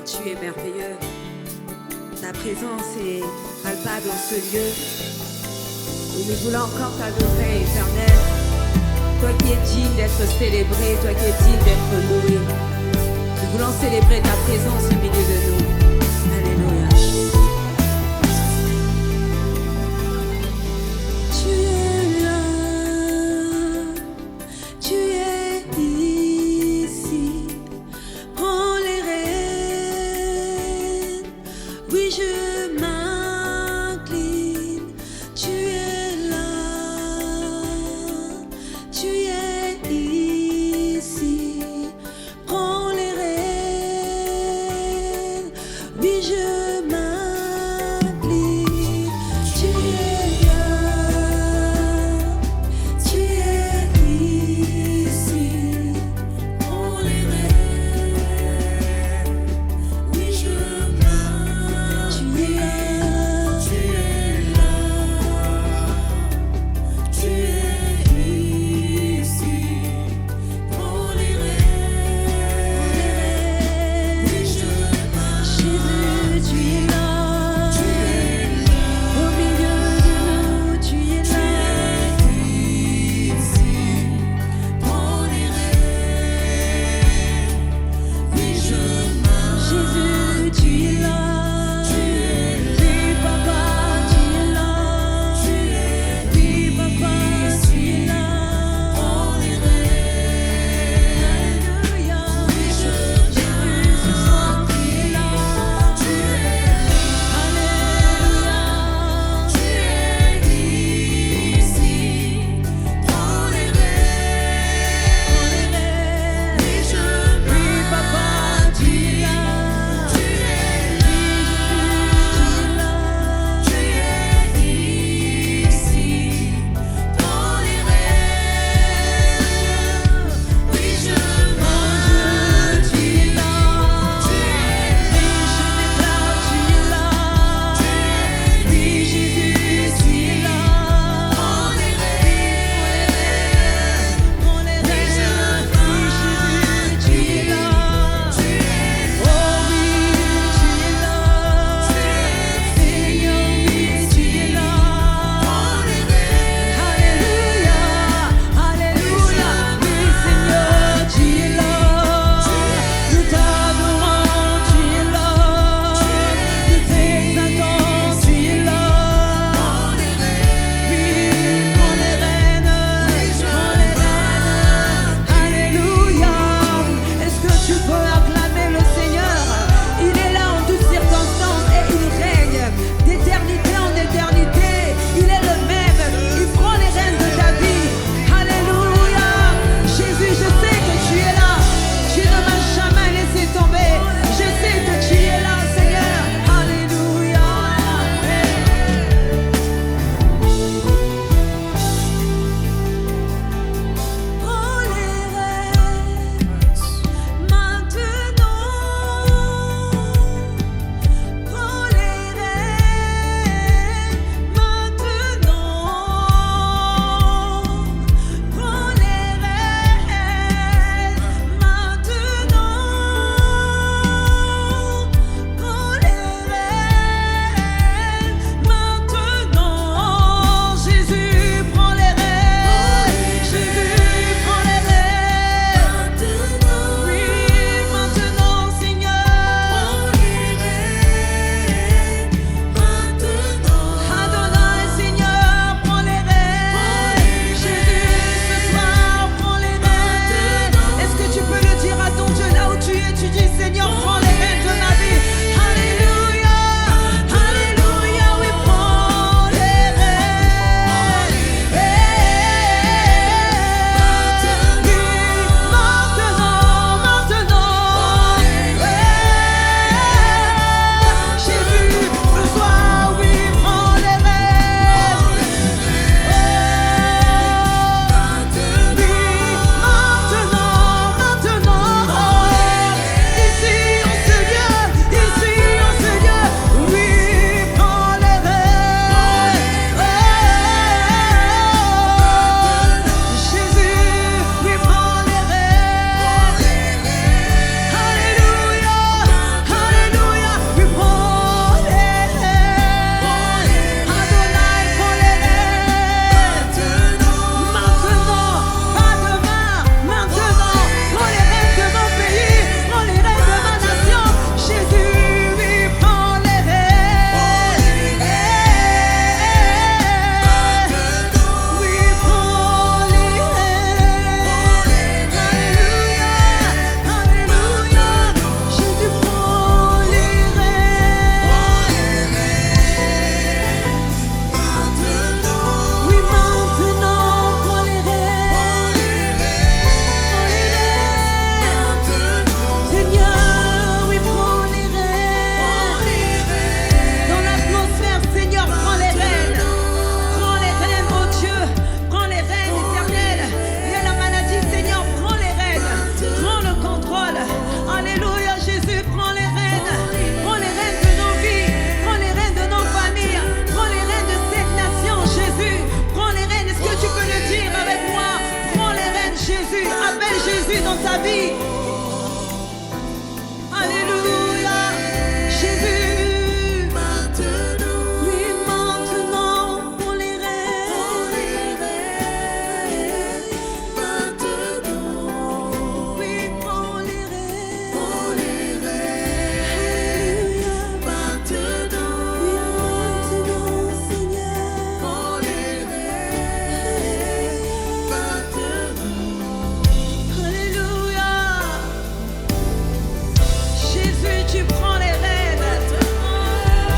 tu es merveilleux. Ta présence est palpable en ce lieu. Et nous voulons encore t'adorer, Éternel. Toi qui es digne d'être célébré, toi qui es digne d'être loué. Nous voulons célébrer ta présence au milieu de nous. Alléluia. Tu es là, tu es ici. Prends les rênes, oui je m'incline. Tu es là, tu es ici. Prends les rênes, oui je m'incline. Tu es là, tu es ici. Prends les rênes, oui je m'incline. Tu es là, tu es ici. Prends les rênes, oui je m'incline. Jésus, tu es là.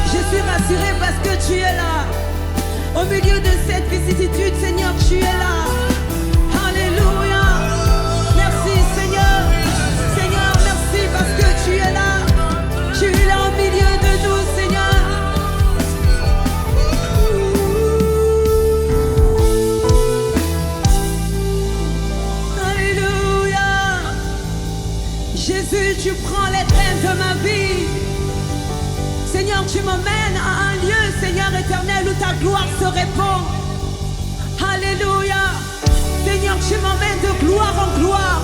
Je suis rassurée parce que tu es là. Au milieu de cette vicissitude, Seigneur, tu es là. Alléluia. Merci, Seigneur. Seigneur, merci parce que tu es là. Tu es là au milieu de nous, Seigneur. Alléluia. Jésus, tu prends les rênes de ma vie. Seigneur, tu m'emmènes à un lieu, Seigneur éternel, où ta gloire se répand. Alléluia. Seigneur, tu m'emmènes de gloire en gloire.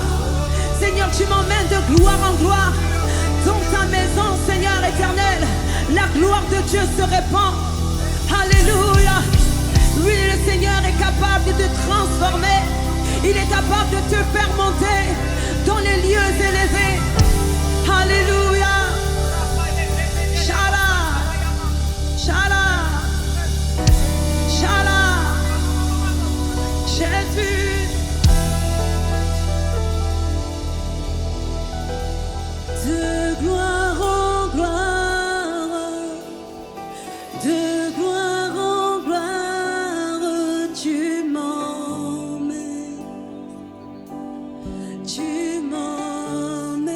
Seigneur, tu m'emmènes de gloire en gloire. Dans ta maison, Seigneur éternel, la gloire de Dieu se répand. Alléluia. Oui, le Seigneur est capable de te transformer. Il est capable de te faire monter dans les lieux élevés. Alléluia. Shala, Shala, Shala, Jésus. De gloire en gloire, de gloire en gloire, tu m'emmènes, tu m'emmènes.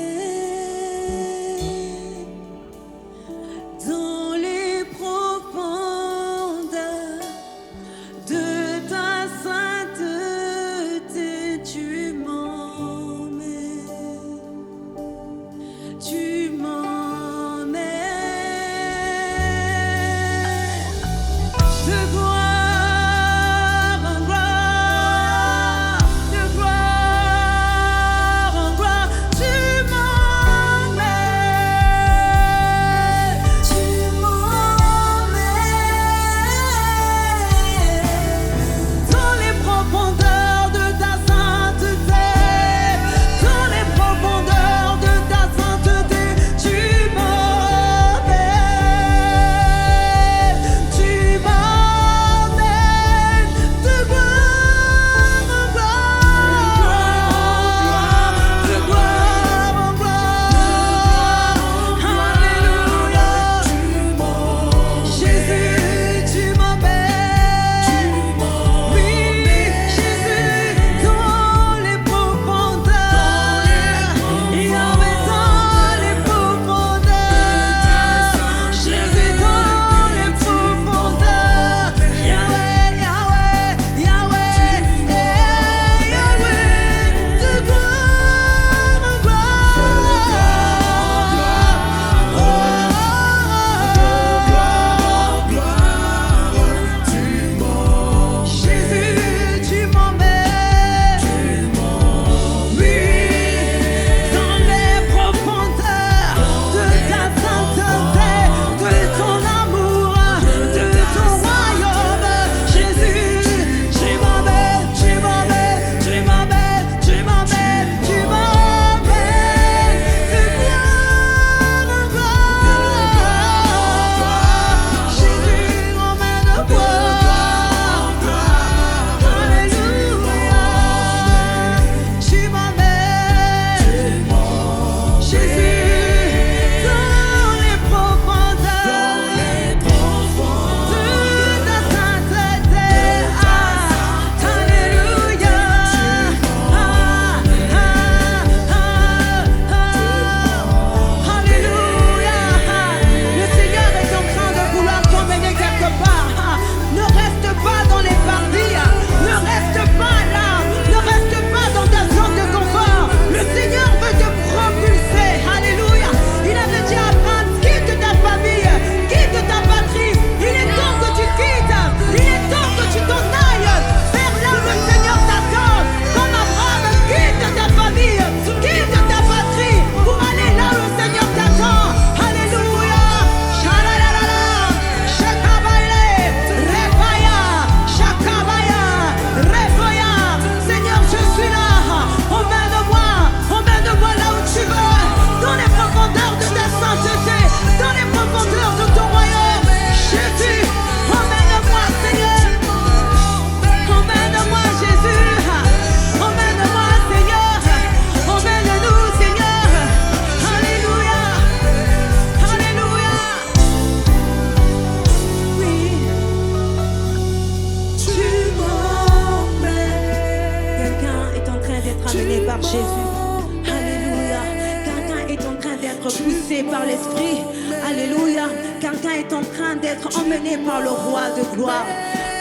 quelqu'un est en train d'être emmené par le roi de gloire.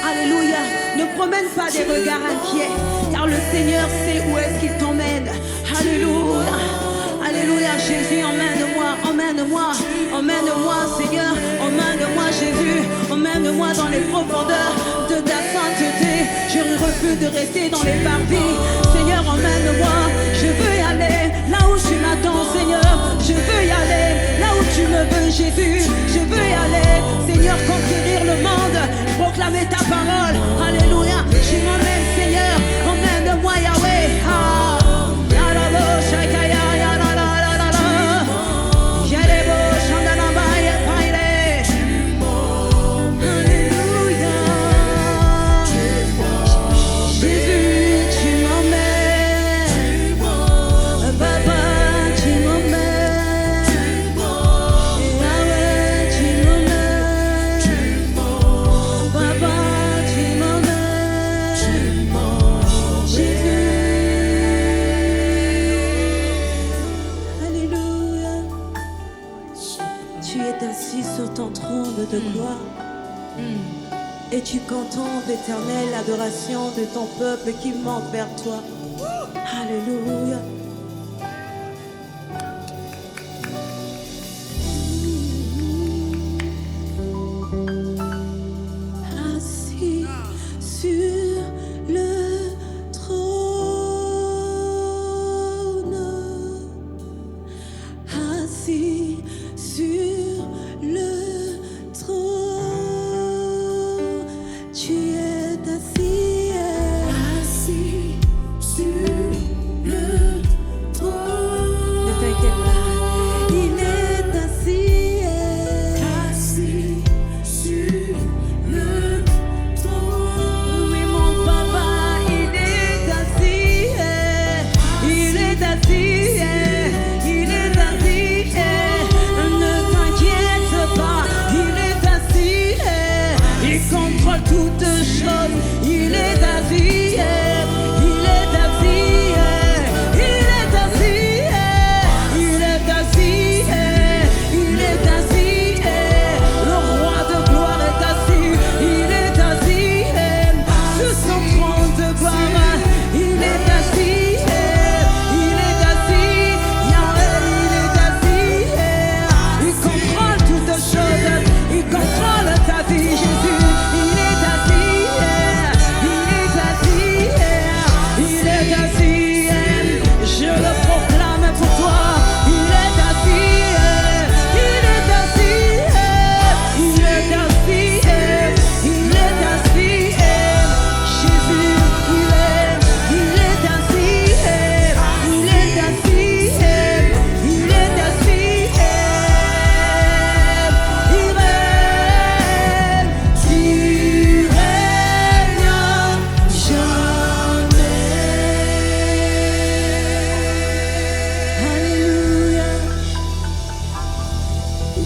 Alléluia. Ne promène pas des regards inquiets, car le Seigneur sait où est-ce qu'il t'emmène. Alléluia. Alléluia. Jésus, emmène-moi, emmène-moi, emmène-moi, Seigneur, emmène-moi, Jésus, emmène-moi dans les profondeurs de ta sainteté. Je refuse de rester dans les parvis. Seigneur, emmène-moi, je veux y aller là où tu m'attends, Seigneur. Je veux y aller là où tu me veux, Jésus. Je veux y aller, Seigneur, conquérir le monde, proclamer ta parole. Alléluia. Tu m'emmènes, Seigneur, emmène-moi, Yahweh. De gloire. Et tu contemples l'éternelle adoration de ton peuple qui monte vers toi. Alléluia. Assis sur le trône, assis sur le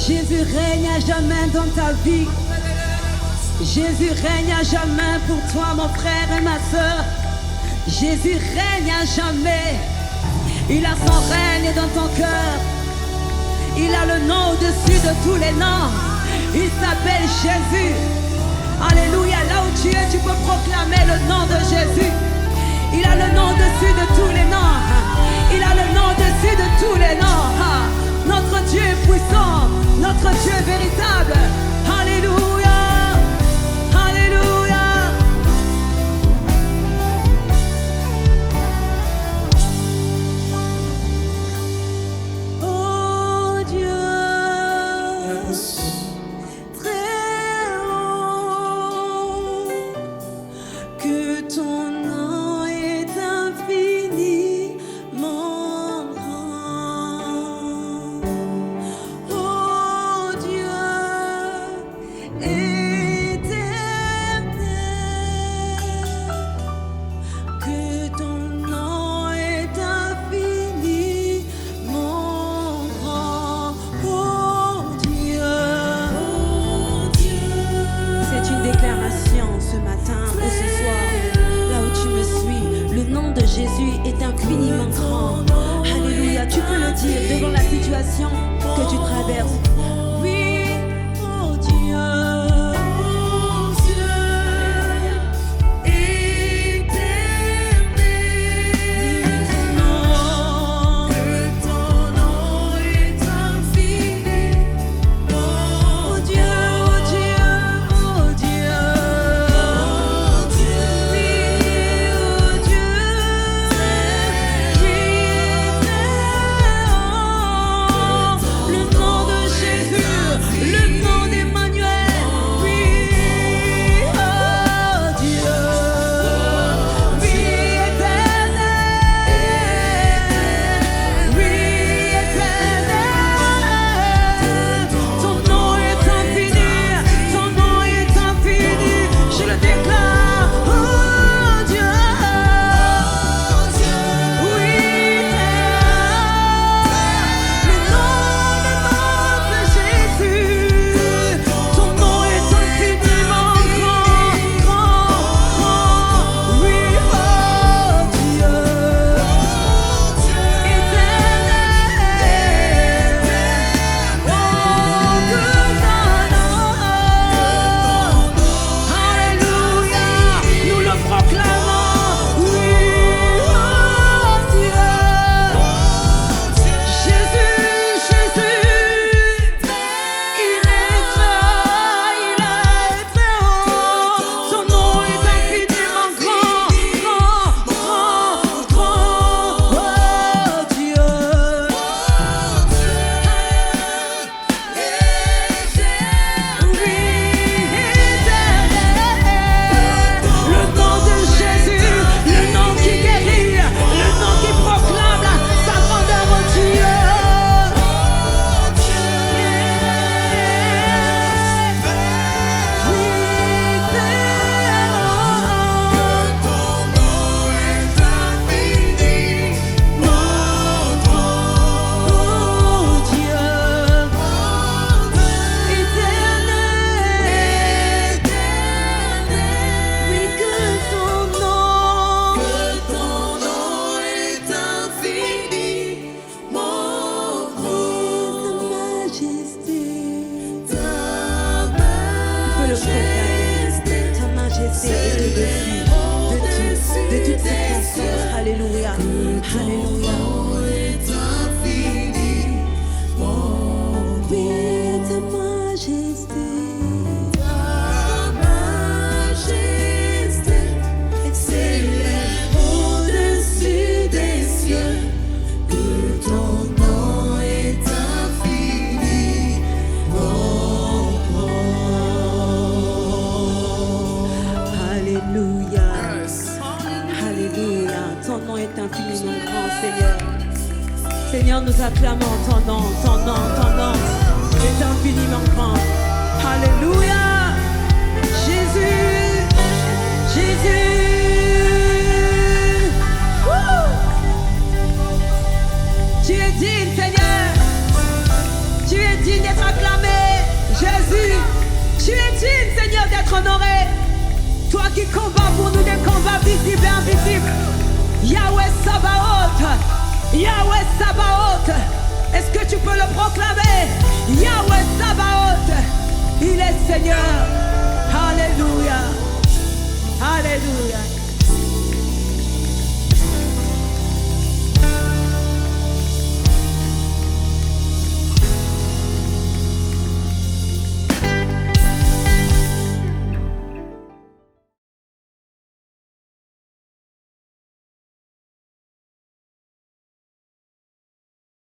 Jésus règne à jamais dans ta vie. Jésus règne à jamais pour toi, mon frère et ma soeur. Jésus règne à jamais. Il a son règne dans ton cœur. Il a le nom au-dessus de tous les noms. Il s'appelle Jésus. Alléluia. Là où tu es, tu peux proclamer le nom de Jésus. Il a le nom au-dessus de tous les noms. Il a le nom au-dessus de tous les noms. Notre Dieu est puissant. Notre Dieu est véritable. Alléluia. Alléluia. Oh Dieu, très haut, que ton nom est infiniment grand. Oh Dieu éternel, que ton nom est infiniment grand. Oh Dieu. C'est une déclaration ce matin ou ce soir, là où tu me suis. Le nom de Jésus est infiniment grand. Alléluia. Tu peux le dire devant la situation que tu traverses. Oui. majesté est au-dessus de toute circonstance. Alléluia. Alléluia. Oui, ta majesté. S'élève au-dessus des cieux, que ton nom est infiniment grand. Alléluia. Alléluia. Ton nom est infiniment grand, Seigneur. Seigneur, nous acclamons ton nom, ton nom, ton nom est infiniment grand. Alléluia. Jésus, Jésus. Wouh! Tu es digne, Seigneur. Tu es digne d'être acclamé, Jésus. Tu es digne, Seigneur, d'être honoré. Toi qui combats pour nous des combats visibles et invisibles. Yahweh Sabaoth. Yahweh Sabaoth. Est-ce que tu peux le proclamer? Yahweh Sabaoth. Il est Seigneur. Alléluia. Alléluia.